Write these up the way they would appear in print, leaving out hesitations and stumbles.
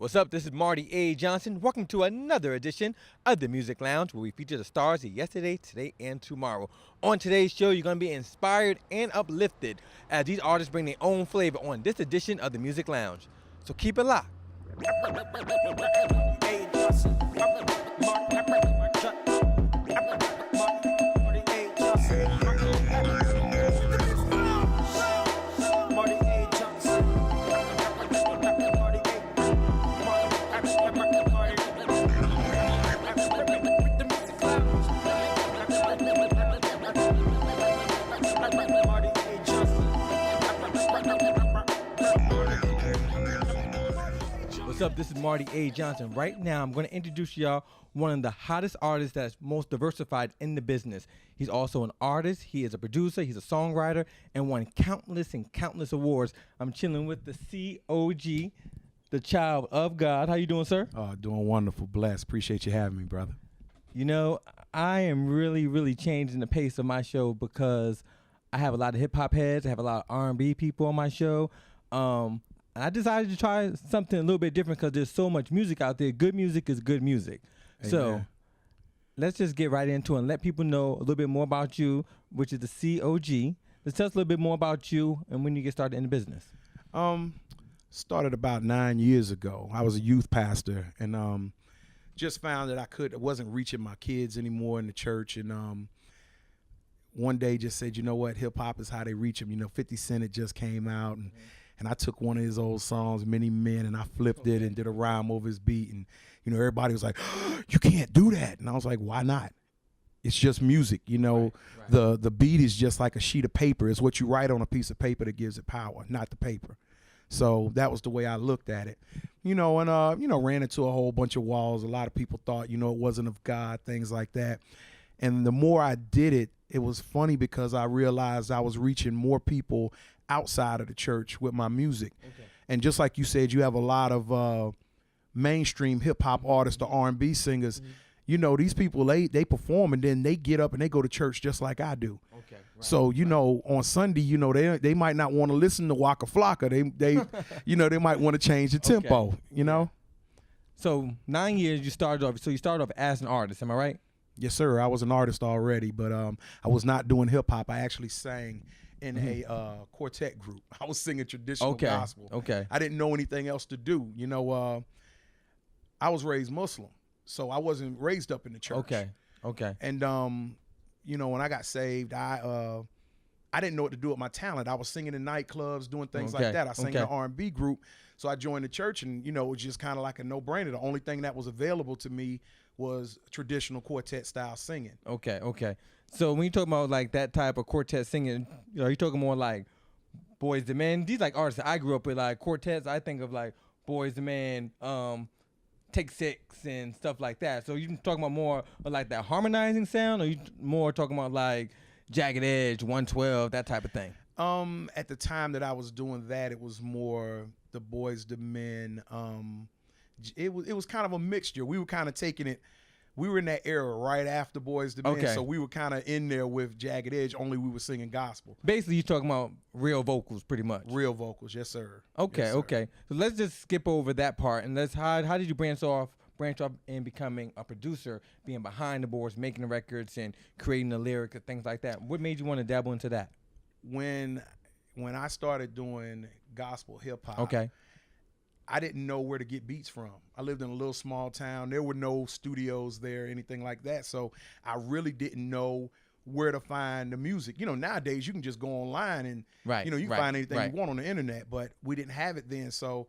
What's up? This is Marty A. Johnson. Welcome to another edition of the Muzic Lounge, where we feature the stars of yesterday, today, and tomorrow. On today's show, you're going to be inspired and uplifted as these artists bring their own flavor on this edition of the Muzic Lounge. So keep it locked. What's up? This is Marty A. Johnson. Right now, I'm going to introduce y'all one of the hottest artists that's most diversified in the business. He's also an artist. He is a producer. He's a songwriter and won countless and countless awards. I'm chilling with the C.O.G, the child of God. How you doing, sir? Doing wonderful. Blessed. Appreciate you having me, brother. You know, I am really changing the pace of my show because I have a lot of hip-hop heads. I have a lot of R&B people on my show. I decided to try something a little bit different because there's so much music out there. Good music is good music. Amen. So let's just get right into it and let people know a little bit more about you, which is the C.O.G. Let's tell us a little bit more about you and when you get started in the business. Started about 9 years ago. I was a youth pastor and just found that I wasn't reaching my kids anymore in the church. And one day just said, you know what, hip hop is how they reach them. You know, 50 Cent had just came out and I took one of his old songs, Many Men, and I flipped it and did a rhyme over his beat. And, you know, everybody was like, oh, you can't do that. And I was like, why not? It's just music. You know, right. The beat is just like a sheet of paper. It's what you write on a piece of paper that gives it power, not the paper. So that was the way I looked at it. You know, and, ran into a whole bunch of walls. A lot of people thought, you know, it wasn't of God, things like that. And the more I did it, it was funny because I realized I was reaching more people outside of the church with my music. Okay. And just like you said, you have a lot of mainstream hip hop artists, the R&B singers. Mm-hmm. You know, these people, they perform and then they get up and they go to church just like I do. Okay. Right. So, you know, on Sunday, you know, they might not want to listen to Waka Flocka. They you know, they might want to change the tempo, you know. So 9 years you started off. So you started off as an artist, am I right? Yes, sir. I was an artist already, but I was not doing hip hop. I actually sang in a quartet group. I was singing traditional gospel. Okay. I didn't know anything else to do. You know, I was raised Muslim, so I wasn't raised up in the church. Okay. And you know, when I got saved, I didn't know what to do with my talent. I was singing in nightclubs, doing things like that. I sang in an R&B group, so I joined the church, and you know, it was just kind of like a no-brainer. The only thing that was available to me was traditional quartet style singing. Okay. So when you talk about like that type of quartet singing, you know, you're talking more like Boys II Men. These like artists that I grew up with, like quartets. I think of like Boys II Men, Take Six, and stuff like that. So you talking about more of like that harmonizing sound, or you more talking about like Jagged Edge, 112, that type of thing? At the time that I was doing that, it was more the Boys II Men. It was kind of a mixture. We were kind of taking it. We were in that era right after Boys II Men, so we were kind of in there with Jagged Edge. Only we were singing gospel. Basically, you're talking about real vocals, pretty much. Real vocals, yes, sir. Okay, yes, sir. Okay. So let's just skip over that part and how did you branch off in becoming a producer, being behind the boards, making the records, and creating the lyrics and things like that? What made you want to dabble into that? When I started doing gospel hip hop, I didn't know where to get beats from. I lived in a little small town. There were no studios there, anything like that. So I really didn't know where to find the music. You know, nowadays you can just go online and, you know, you can find anything you want on the internet, but we didn't have it then. So,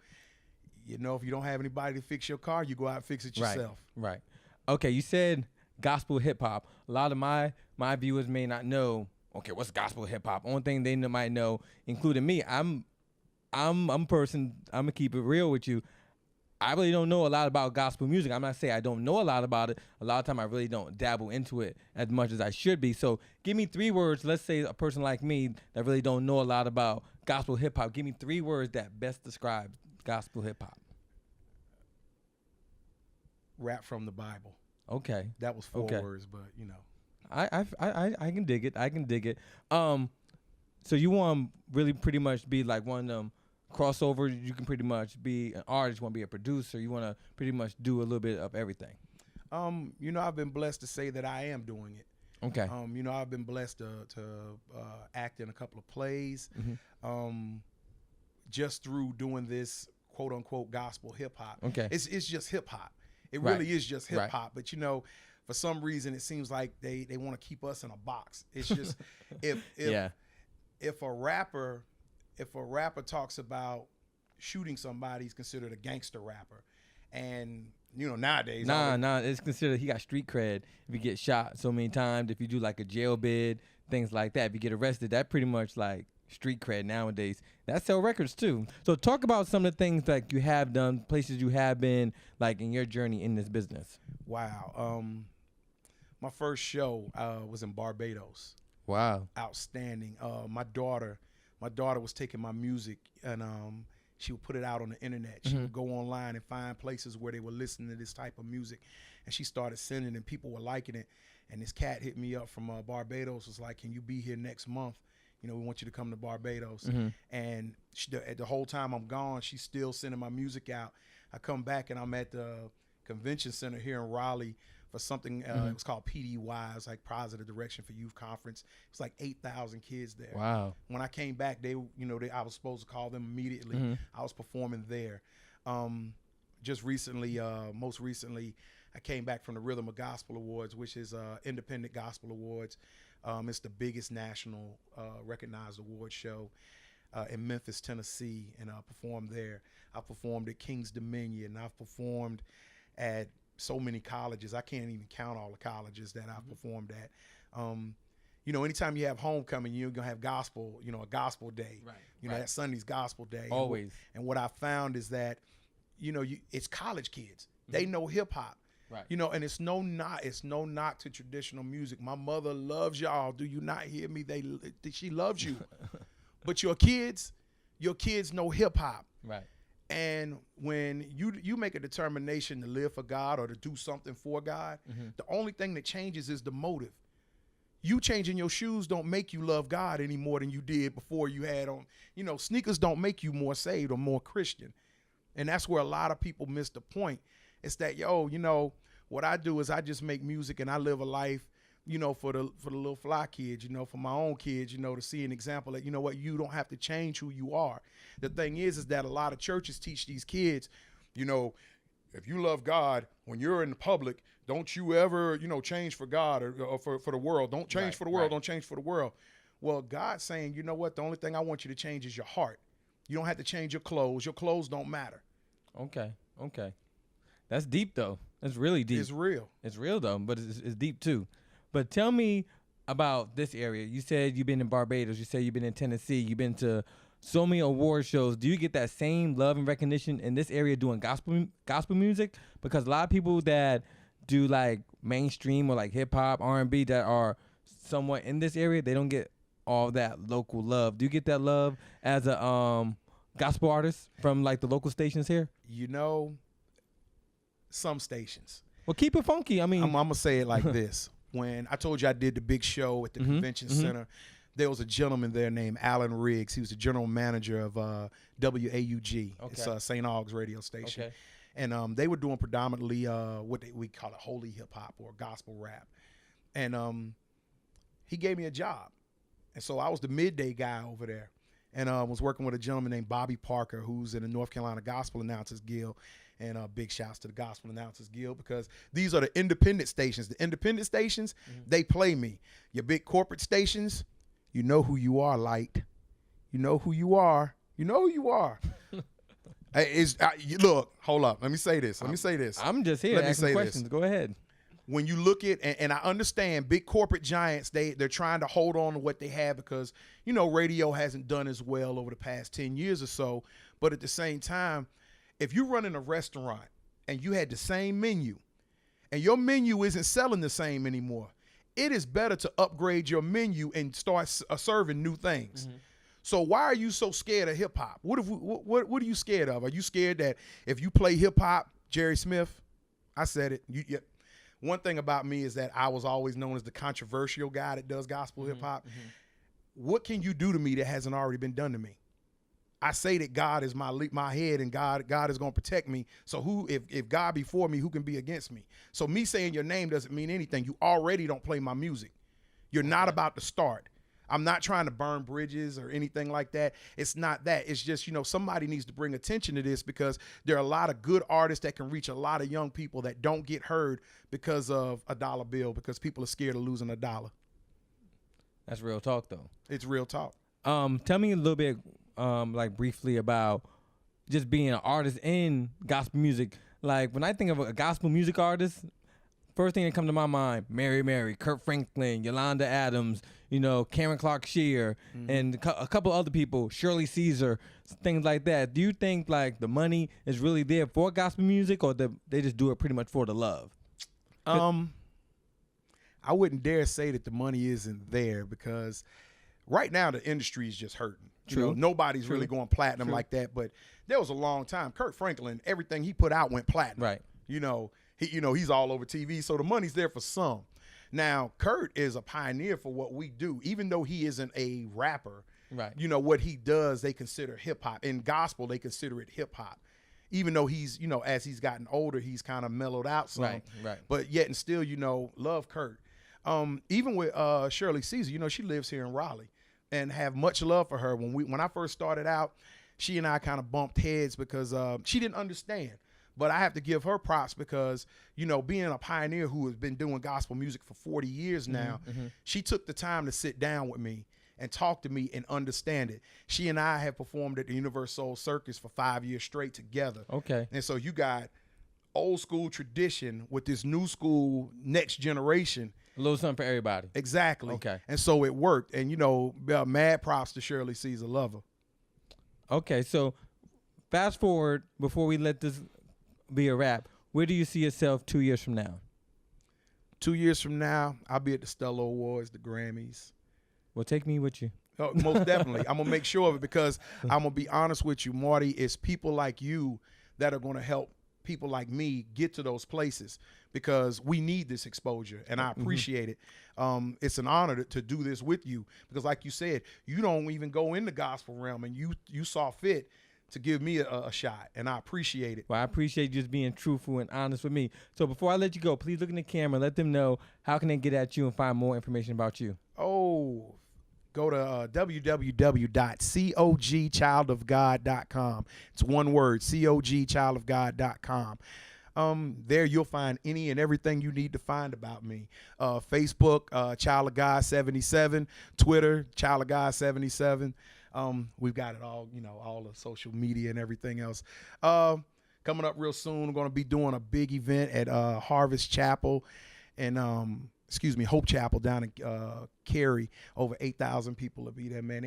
you know, if you don't have anybody to fix your car, you go out and fix it yourself. Right. Okay, you said gospel hip hop. A lot of my viewers may not know, okay, what's gospel hip hop? Only thing they might know, including me, I'm a person, I'm gonna keep it real with you. I really don't know a lot about gospel music. I'm not saying I don't know a lot about it. A lot of time I really don't dabble into it as much as I should be. So give me 3 words. Let's say a person like me that really don't know a lot about gospel hip hop. Give me 3 words that best describe gospel hip hop. Rap from the Bible. Okay. That was 4 words, but you know. I can dig it. I can dig it. So you want to really pretty much be like one of them crossover, you can pretty much be an artist, you want to be a producer, you want to pretty much do a little bit of everything? I've been blessed to say that I am doing it. Okay. I've been blessed to act in a couple of plays, just through doing this quote unquote gospel hip hop. Okay. It's just hip hop. It really is just hip hop. But for some reason it seems like they want to keep us in a box. It's just if a rapper talks about shooting somebody, he's considered a gangster rapper. And nowadays, it's considered he got street cred if you get shot so many times. If you do like a jail bid, things like that. If you get arrested, that pretty much like street cred nowadays. That sell records too. So talk about some of the things like you have done, places you have been, like in your journey in this business. Wow. My first show was in Barbados. Wow. Outstanding. My daughter was taking my music and she would put it out on the internet. She would go online and find places where they were listening to this type of music. And she started sending and people were liking it. And this cat hit me up from Barbados, was like, can you be here next month? We want you to come to Barbados. And the whole time I'm gone, she's still sending my music out. I come back and I'm at the convention center here in Raleigh for something, it was called PDY, it's like Positive Direction for Youth Conference. It was like 8,000 kids there. Wow. When I came back, I was supposed to call them immediately. I was performing there. Just recently, most recently, I came back from the Rhythm of Gospel Awards, which is independent gospel awards. It's the biggest national recognized award show in Memphis, Tennessee, and I performed there. I performed at King's Dominion. I've performed at so many colleges. I can't even count all the colleges that I've performed at. Anytime you have homecoming, you're going to have gospel, a gospel day. Right. That Sunday's gospel day. Always. And what I found is that, it's college kids. They know hip hop. Right. And it's no knock to traditional music. My mother loves y'all. Do you not hear me? She loves you. But your kids know hip hop. Right. And when you make a determination to live for God or to do something for God, the only thing that changes is the motive. You changing your shoes don't make you love God any more than you did before you had on. Sneakers don't make you more saved or more Christian. And that's where a lot of people miss the point. It's that, what I do is I just make music and I live a life, for the little fly kids, for my own kids, to see an example that, you don't have to change who you are. The thing is that a lot of churches teach these kids, if you love God, when you're in the public, don't you ever, change for God or for the world. Don't change for the world. Don't change for the world. Well, God's saying, you know what? The only thing I want you to change is your heart. You don't have to change your clothes. Your clothes don't matter. Okay. That's deep, though. That's really deep. It's real. It's real, though, but it's deep, too. But tell me about this area. You said you've been in Barbados. You said you've been in Tennessee. You've been to so many award shows. Do you get that same love and recognition in this area doing gospel music? Because a lot of people that do like mainstream or like hip hop, R&B that are somewhat in this area, they don't get all that local love. Do you get that love as a gospel artist from like the local stations here? Some stations. Well, keep it funky. I mean, I'm gonna say it like this. When I told you I did the big show at the convention center, there was a gentleman there named Alan Riggs. He was the general manager of W.A.U.G. Okay. It's St. Aug's radio station. Okay. And they were doing predominantly what we call it holy hip hop or gospel rap. And he gave me a job. And so I was the midday guy over there. And was working with a gentleman named Bobby Parker, who's in the North Carolina Gospel Announcers Guild. And big shouts to the Gospel Announcers Guild, because these are the independent stations. The independent stations, they play me. Your big corporate stations, you know who you are, Light. You know who you are. You know who you are. Look, hold up. Let me say this. I'm just here asking questions. Go ahead. When you look at, and I understand big corporate giants, they're trying to hold on to what they have because, radio hasn't done as well over the past 10 years or so. But at the same time, if you're running a restaurant and you had the same menu and your menu isn't selling the same anymore, it is better to upgrade your menu and start serving new things. So why are you so scared of hip hop? What are you scared of? Are you scared that if you play hip hop, Jerry Smith, I said it. One thing about me is that I was always known as the controversial guy that does gospel hip hop. What can you do to me that hasn't already been done to me? I say that God is my head, and God is going to protect me. So if God be for me, who can be against me? So me saying your name doesn't mean anything. You already don't play my music. You're not about to start. I'm not trying to burn bridges or anything like that. It's not that. It's just, somebody needs to bring attention to this, because there are a lot of good artists that can reach a lot of young people that don't get heard because of a dollar bill, because people are scared of losing a dollar. That's real talk, though. It's real talk. Tell me a little bit, like briefly, about just being an artist in gospel music. Like, when I think of a gospel music artist, first thing that comes to my mind, Mary, Kurt Franklin, Yolanda Adams, Karen Clark Shear, and a couple other people, Shirley Caesar, things like that. Do you think like the money is really there for gospel music, or they just do it pretty much for the love? I wouldn't dare say that the money isn't there, because right now the industry is just hurting. True. Nobody's really going platinum like that. But there was a long time. Kurt Franklin, everything he put out went platinum. Right. He's all over TV, so the money's there for some. Now, Kurt is a pioneer for what we do, even though he isn't a rapper. Right. What he does, they consider hip hop. In gospel, they consider it hip hop. Even though he's, as he's gotten older, he's kind of mellowed out some. Right. But yet and still, love Kurt. Even with Shirley Caesar, she lives here in Raleigh, and have much love for her. When I first started out, she and I kind of bumped heads because she didn't understand. But I have to give her props, because, being a pioneer who has been doing gospel music for 40 years now, she took the time to sit down with me and talk to me and understand it. She and I have performed at the Universal Circus for 5 years straight together. Okay. And so you got old school tradition with this new school next generation. A little something for everybody. Exactly. Okay. And so it worked. And, mad props to Shirley Caesar, love her. Okay, so fast forward before we let this be a wrap. Where do you see yourself 2 years from now? 2 years from now, I'll be at the Stellar Awards, the Grammys. Well, take me with you. Oh, most definitely. I'm going to make sure of it, because I'm going to be honest with you, Marty, it's people like you that are going to help people like me get to those places, because we need this exposure, and I appreciate it. It's an honor to do this with you, because like you said, you don't even go in the gospel realm, and you saw fit to give me a shot, and I appreciate it. Well, I appreciate you just being truthful and honest with me. So before I let you go, please look in the camera, let them know how can they get at you and find more information about you. Oh, go to www.cogchildofgod.com. It's one word, cogchildofgod.com. There you'll find any and everything you need to find about me. Facebook, Child of God 77, Twitter, Child of God 77. We've got it all, all the social media and everything else. Coming up real soon, we're going to be doing a big event at Harvest Chapel and Hope Chapel down in Cary. Over 8,000 people will be there, man.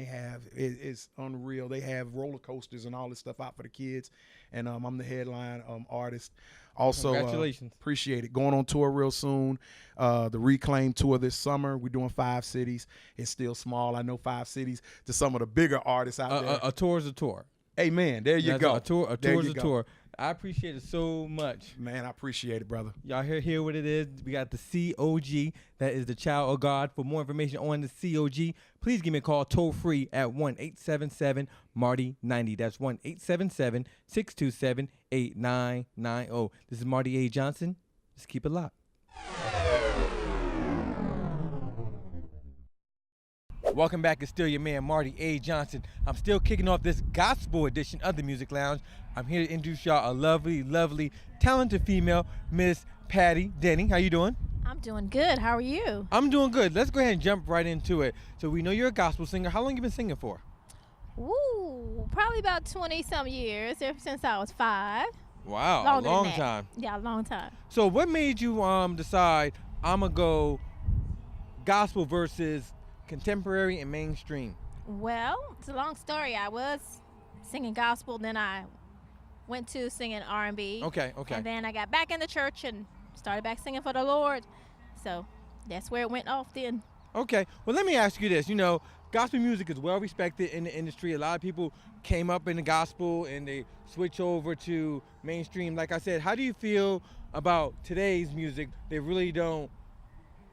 It's unreal. They have roller coasters and all this stuff out for the kids. And I'm the headline artist. Also, congratulations. Appreciate it. Going on tour real soon. The Reclaim tour this summer. We're doing 5 cities. It's still small. I know 5 cities to some of the bigger artists out there. A tour is a tour. Amen. There you go. A tour is a tour. I appreciate it so much. Man, I appreciate it, brother. Y'all hear what it is. We got the C.O.G. That is the Child of God. For more information on the C.O.G., please give me a call toll free at 1-877-MARTY-90. That's 1-877-627-8990. This is Marty A. Johnson. Just keep it locked. Welcome back. It's still your man, Marty A. Johnson. I'm still kicking off this gospel edition of the Muzic Lounge. I'm here to introduce y'all a lovely, lovely, talented female, Miss Patty Denny. How you doing? I'm doing good. How are you? I'm doing good. Let's go ahead and jump right into it. So we know you're a gospel singer. How long you been singing for? Ooh, probably about 20-some years, ever since I was 5. Wow, Longer a long than that. time. Yeah, a long time. So what made you decide I'm going to go gospel versus contemporary and mainstream? Well, it's a long story. I was singing gospel, then I went to singing R&B. Okay. And then I got back in the church and started back singing for the Lord. So that's where it went off then. Okay. Well, let me ask you this. Gospel music is well respected in the industry. A lot of people came up in the gospel and they switch over to mainstream. Like I said, how do you feel about today's music? They really don't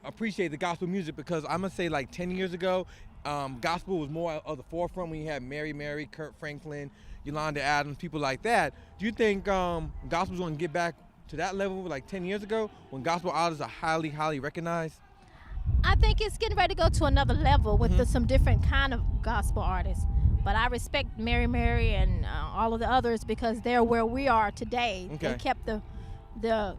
appreciate the gospel music, because I'm gonna say like 10 years ago gospel was more of the forefront when you had Mary, Kurt Franklin, Yolanda Adams, people like that. Do you think gospel's going to get back to that level like 10 years ago when gospel artists are highly, highly recognized? I think it's getting ready to go to another level with some different kind of gospel artists. But I respect Mary and all of the others because they're where we are today. Okay. They kept the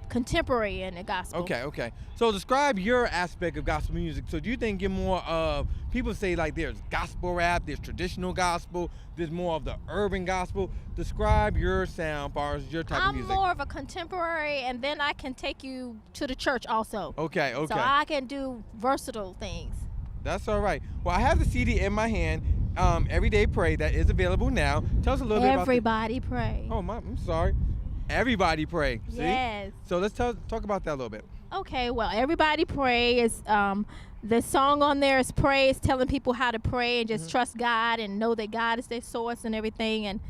contemporary in the gospel. Okay. So describe your aspect of gospel music. So do you think you're more of, people say like there's gospel rap, there's traditional gospel, there's more of the urban gospel. Describe your sound as far as your type of music. I'm more of a contemporary, and then I can take you to the church also. Okay. So I can do versatile things. That's all right. Well, I have the CD in my hand, Everyday Pray, that is available now. Tell us a little bit about Everybody Pray. Oh, I'm sorry. Everybody Pray. See? Yes. So let's talk about that a little bit. Okay, well, Everybody Pray is the song on there is praise, telling people how to pray and just trust God and know that God is their source and everything. And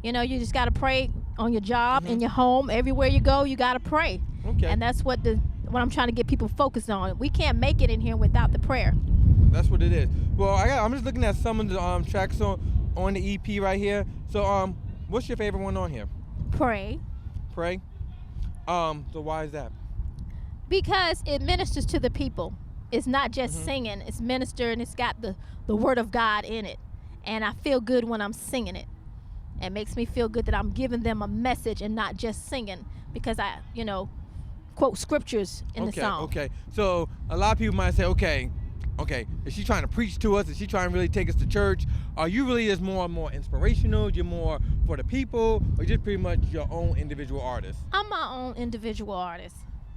you know, you just got to pray on your job, in your home, everywhere you go, you got to pray. Okay. And that's what I'm trying to get people focused on. We can't make it in here without the prayer. That's what it is. Well, I'm just looking at some of the tracks on the EP right here. So what's your favorite one on here? Pray. So why is that? Because it ministers to the people. It's not just singing, it's ministering, it's got the word of God in it. And I feel good when I'm singing it. It makes me feel good that I'm giving them a message and not just singing, because I, quote scriptures in the song. Okay. So a lot of people might say, okay, is she trying to preach to us? Is she trying to really take us to church? Are you really just more and more inspirational? You're more for the people, or just pretty much your own individual artist? I'm my own individual artist.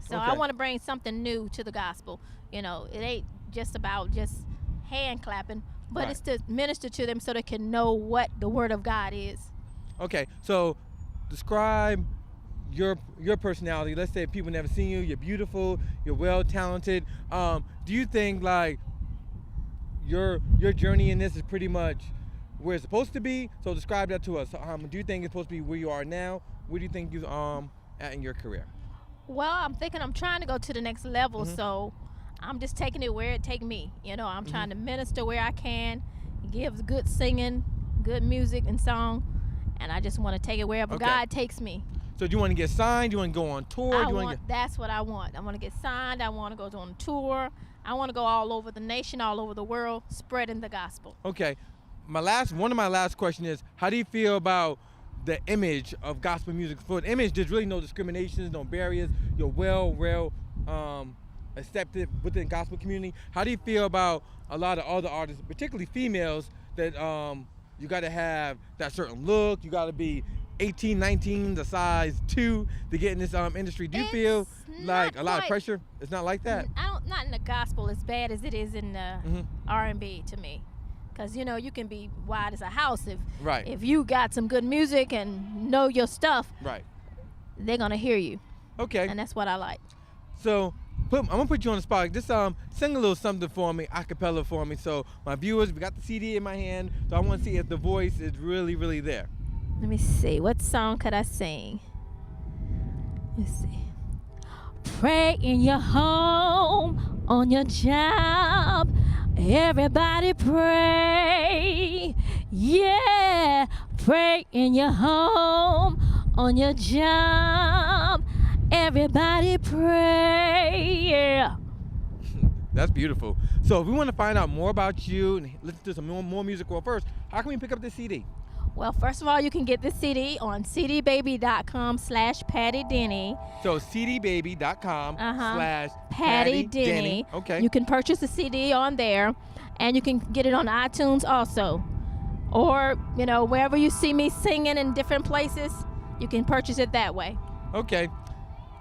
So I want to bring something new to the gospel. It ain't just about just hand clapping, but it's to minister to them so they can know what the word of God is. Okay, so describe your personality. Let's say people never seen you. You're beautiful. You're well talented. Do you think like your journey in this is pretty much where it's supposed to be? So describe that to us. Do you think it's supposed to be where you are now? Where do you think you at in your career? Well, I'm thinking I'm trying to go to the next level, so I'm just taking it where it take me. I'm trying to minister where I can, give good singing, good music and song, and I just want to take it wherever God takes me. So do you want to get signed? Do you want to go on tour? That's what I want. I want to get signed. I want to go on tour. I want to go all over the nation, all over the world, spreading the gospel. Okay. One of my last questions is, how do you feel about the image of gospel music? For the image, there's really no discriminations, no barriers. You're well accepted within the gospel community. How do you feel about a lot of other artists, particularly females, that you got to have that certain look, you got to be 18, 19, the size 2 to get in this industry? Do you feel like a lot of pressure? It's not like that? Not in the gospel as bad as it is in R&B to me. Because, you can be wide as a house. If you got some good music and know your stuff, they're going to hear you. Okay. And that's what I like. So I'm going to put you on the spot. Just sing a little something for me, a cappella for me. So my viewers, we got the CD in my hand, so I want to see if the voice is really, really there. Let me see. What song could I sing? Let's see. Pray in your home, on your job. Everybody pray. Yeah. Pray in your home, on your job. Everybody pray. Yeah. That's beautiful. So if we want to find out more about you and listen to some more music, well, first, how can we pick up this CD? Well, first of all, you can get the CD on cdbaby.com/PattyDenny. So cdbaby.com/PattyDenny. Okay. You can purchase the CD on there, and you can get it on iTunes also. Or, wherever you see me singing in different places, you can purchase it that way. Okay.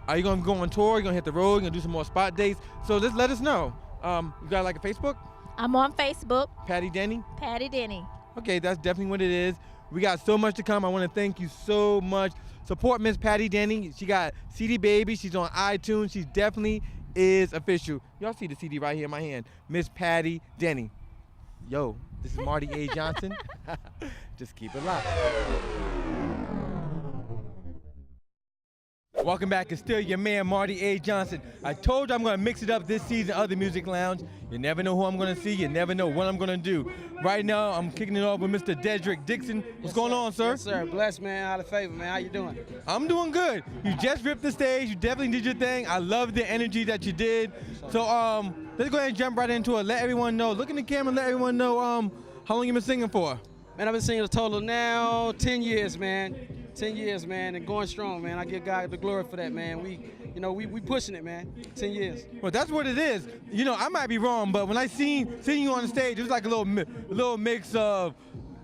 Are you going to go on tour? Are you going to hit the road? You're going to do some more spot dates? So just let us know. You got like a Facebook? I'm on Facebook. Patty Denny? Patty Denny. Okay, that's definitely what it is. We got so much to come. I want to thank you so much. Support Miss Patty Denny. She got CD Baby. She's on iTunes. She definitely is official. Y'all see the CD right here in my hand. Miss Patty Denny. Yo, this is Marty A. Johnson. Just keep it locked. Welcome back. It's still your man, Marty A. Johnson. I told you I'm going to mix it up this season of the Muzic Lounge. You never know who I'm going to see. You never know what I'm going to do. Right now, I'm kicking it off with Mr. Dedrick Dixon. What's going on, sir? Yes, sir. Blessed, man. Out of favor, man. How you doing? I'm doing good. You just ripped the stage. You definitely did your thing. I love the energy that you did. So let's go ahead and jump right into it. Let everyone know. Look in the camera and let everyone know how long you been singing for. Man, I've been singing a total now 10 years, man. 10 years, man, and going strong, man. I give God the glory for that, man. We pushing it, man. 10 years. Well, that's what it is. You know, I might be wrong, but when I seen you on the stage, it was like a little mix of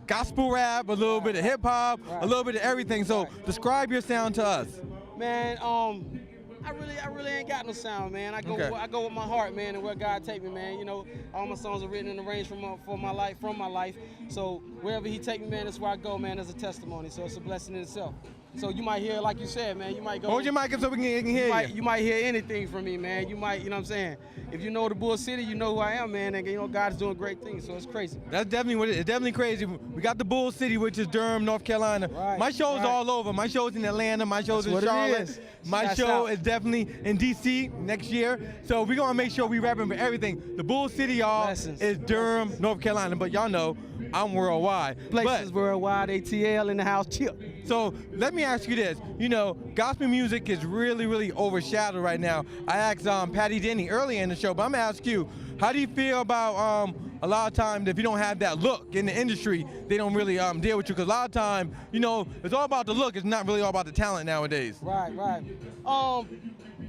gospel rap, a little bit of hip hop, a little bit of everything. So describe your sound to us. Man, I really ain't got no sound, man. I go with my heart, man, and where God take me, man. You know, all my songs are written and arranged from my life. So wherever He take me, man, that's where I go, man. As a testimony. So it's a blessing in itself. So you might hear, like you said, man, you might go. Hold your mic up so we can hear you. You might hear anything from me, man. You might, you know what I'm saying? If you know the Bull City, you know who I am, man. And you know God's doing great things, so it's crazy. That's definitely what it is. It's definitely crazy. We got the Bull City, which is Durham, North Carolina. Right, my show's all over. My show's in Atlanta. My show's in Charlotte. My show is definitely in D.C. next year. So we're going to make sure we rapping for everything. The Bull City, y'all, is Durham, North Carolina. But y'all know I'm worldwide. Places worldwide, ATL in the house, chill. So let me ask you this. You know, gospel music is really, really overshadowed right now. I asked Patty Denny earlier in the show, but I'm going to ask you, how do you feel about a lot of times if you don't have that look in the industry, they don't really deal with you? Because a lot of times, you know, it's all about the look. It's not really all about the talent nowadays. Right.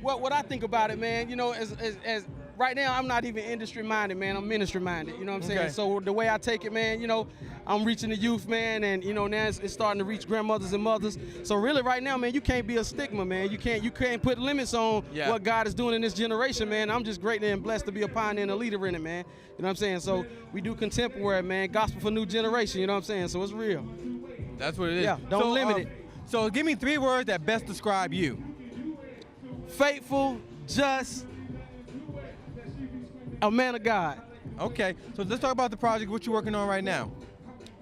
What I think about it, man, you know, as right now, I'm not even industry-minded, man. I'm ministry-minded, you know what I'm saying? So the way I take it, man, you know, I'm reaching the youth, man, and, you know, now it's starting to reach grandmothers and mothers. So really right now, man, you can't be a stigma, man. You can't put limits on what God is doing in this generation, man. I'm just great and blessed to be a pioneer and a leader in it, man. You know what I'm saying? So we do contemporary, man, gospel for new generation, you know what I'm saying? So it's real. That's what it is. Yeah, don't limit it. So give me 3 words that best describe you. Faithful, just, a man of God. Okay, so let's talk about the project. What you working on right now?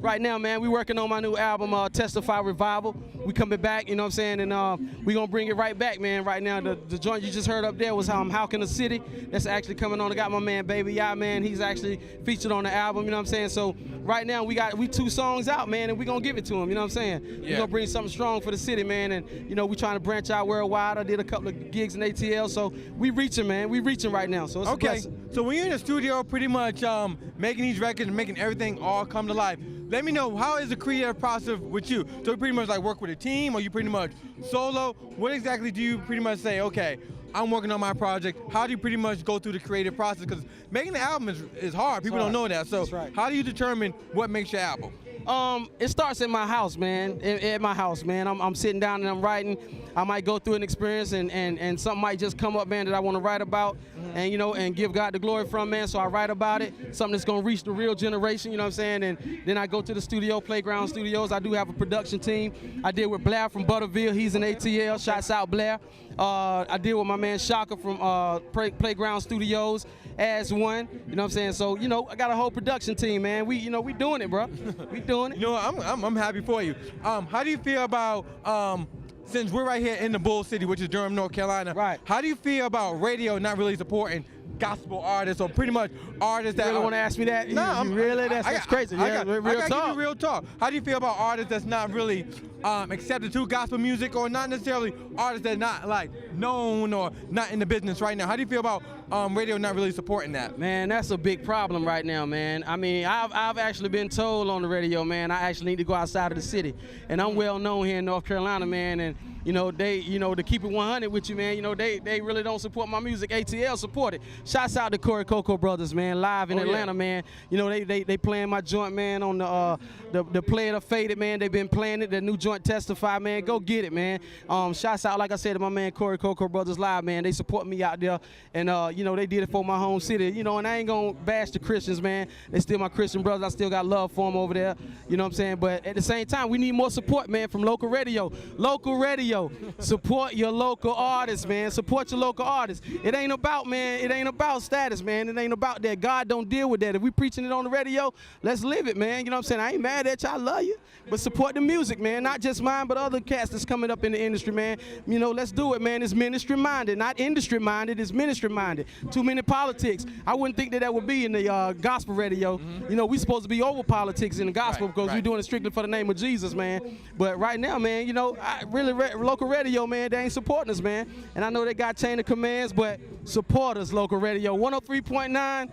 Right now, man, we working on my new album, Testify Revival. We coming back, you know what I'm saying, and we gonna bring it right back, man. Right now, the joint you just heard up there was How Can the City? That's actually coming on. I got my man, Baby Ya, man. He's actually featured on the album, you know what I'm saying? So right now, we 2 songs out, man, and we gonna give it to him, you know what I'm saying? We gonna bring something strong for the city, man, and, you know, we trying to branch out worldwide. I did a couple of gigs in ATL, so we reaching, man. We reaching right now, so it's a blessing. So when you're in the studio pretty much making these records and making everything all come to life, let me know, how is the creative process with you? So you pretty much like work with a team, or you pretty much solo? What exactly do you pretty much say, okay, I'm working on my project? How do you pretty much go through the creative process? Because making an album is hard. People don't know that. So how do you determine what makes your album? It starts at my house, man. At my house, man. I'm sitting down and I'm writing. I might go through an experience and something might just come up, man, that I want to write about, and, you know, and give God the glory from, man. So I write about it, something that's gonna reach the real generation, you know what I'm saying? And then I go to the studio, Playground Studios. I do have a production team. I did with Blair from Butterville. He's in ATL. Shouts out Blair. I did with my man Shaka from Playground Studios as one. You know what I'm saying? So, you know, I got a whole production team, man. We doing it, bro. We doing it. You know, I'm happy for you. How do you feel about since we're right here in the Bull City, which is Durham, North Carolina? Right. How do you feel about radio not really supporting gospel artists, or pretty much artists that really want to ask me that? No, that's crazy. I real gotta talk. give you real talk. How do you feel about artists that's not really accepted to gospel music, or not necessarily artists that are not like known or not in the business right now? How do you feel about radio not really supporting that? Man, that's a big problem right now, man. I mean, I've actually been told on the radio, man, I actually need to go outside of the city, and I'm well known here in North Carolina, man, and you know, to keep it 100 with you, man, you know, they really don't support my music. ATL support it. Shouts out to Corey Coco Brothers, man, live in Atlanta, man. You know, they playing my joint, man, on the Play It or Fade It, man. They've been playing it, the new joint Testify, man. Go get it, man. Shouts out, like I said, to my man Corey Coco Brothers live, man. They support me out there, and you know, they did it for my home city, you know, and I ain't gonna bash the Christians, man. They still my Christian brothers. I still got love for them over there, you know what I'm saying? But at the same time, we need more support, man, from local radio. Local radio. Support your local artists, man. Support your local artists. It ain't about about status, man. It ain't about that. God don't deal with that. If we preaching it on the radio, let's live it, man. You know what I'm saying? I ain't mad at you. I love you. But support the music, man. Not just mine, but other cats that's coming up in the industry, man. You know, let's do it, man. It's ministry-minded, not industry-minded. It's ministry-minded. Too many politics. I wouldn't think that would be in the gospel radio. You know, we supposed to be over politics in the gospel because we're doing it strictly for the name of Jesus, man. But right now, man, you know, local radio, man, they ain't supporting us, man. And I know they got chain of commands, but support us, local radio. 103.9.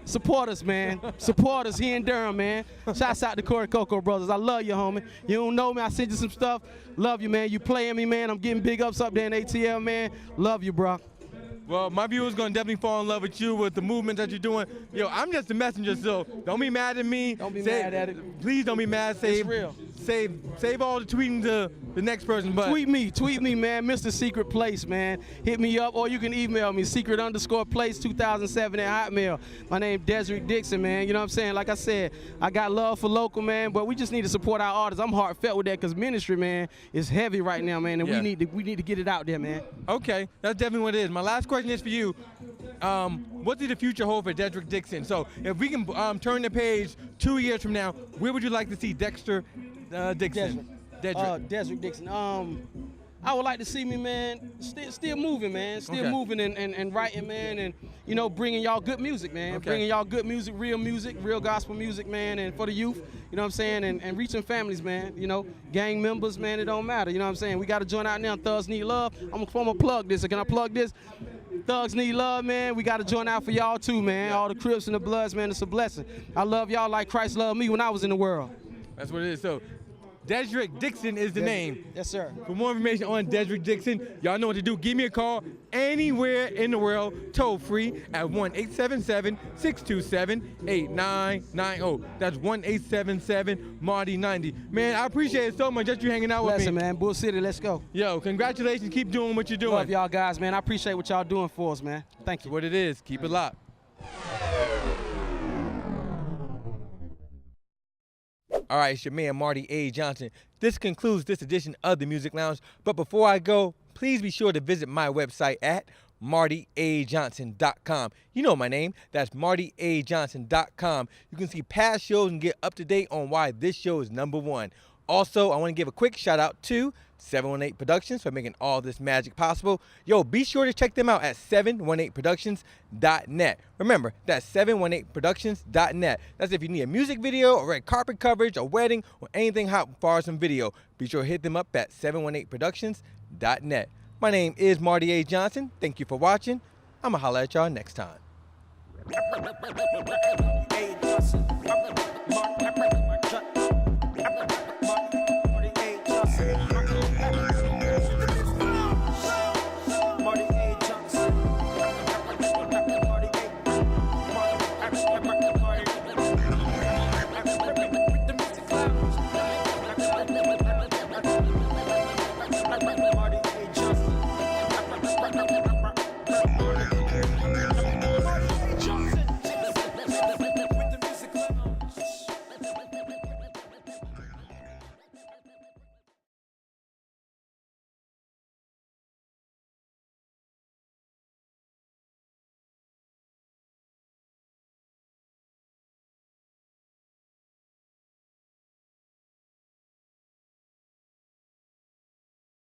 Support us, man. Support us here in Durham, man. Shouts out to Corey Coco Brothers. I love you, homie. You don't know me. I sent you some stuff. Love you, man. You playing me, man. I'm getting big ups up there in ATL, man. Love you, bro. Well, my viewers gonna definitely fall in love with you with the movement that you're doing. Yo, I'm just a messenger, so don't be mad at me. Don't be mad at it. Please don't be mad. Save, it's real. Save all the tweeting to the next person. But tweet me, man. Mr. Secret Place, man. Hit me up, or you can email me secret_place2007 at Hotmail. My name Dedrick Dixon, man. You know what I'm saying? Like I said, I got love for local, man. But we just need to support our artists. I'm heartfelt with that because ministry, man, is heavy right now, man, and we need to get it out there, man. Okay, that's definitely what it is. My last question is for you. What does the future hold for Dedrick Dixon? So if we can turn the page 2 years from now, where would you like to see Dexter Dixon? Dedrick Dixon. I would like to see me, man, still moving, man. Still moving and writing, man, and, you know, bringing y'all good music, man. Bringing y'all good music, real gospel music, man, and for the youth, you know what I'm saying, and reaching families, man. You know, gang members, man, it don't matter, you know what I'm saying. We got to join out now. Thugs Need Love. I'm gonna plug this. Can I plug this? Thugs Need Love, man. We got to join out for y'all too, man. All the Crips and the Bloods, man, it's a blessing. I love y'all like Christ loved me when I was in the world. That's what it is. So Dedrick Dixon is the name. Yes, sir. For more information on Dedrick Dixon, y'all know what to do. Give me a call anywhere in the world, toll free at 1-877-627-8990. That's 1-877-MARTY-90. Man, I appreciate it so much that you hanging out with me. Blessing, man. Bull City, let's go. Yo, congratulations. Keep doing what you're doing. Love y'all guys, man. I appreciate what y'all doing for us, man. Thank you. That's what it is. Keep it locked. All right, it's your man, Marty A. Johnson. This concludes this edition of the Muzic Lounge. But before I go, please be sure to visit my website at MartyAJohnson.com. You know my name. That's MartyAJohnson.com. You can see past shows and get up to date on why this show is #1. Also, I want to give a quick shout out to 718 Productions for making all this magic possible. Yo, be sure to check them out at 718productions.net. Remember, that's 718productions.net. That's if you need a music video, or red carpet coverage, a wedding, or anything hot as far as some video. Be sure to hit them up at 718productions.net. My name is Marty A. Johnson. Thank you for watching. I'm going to holler at y'all next time.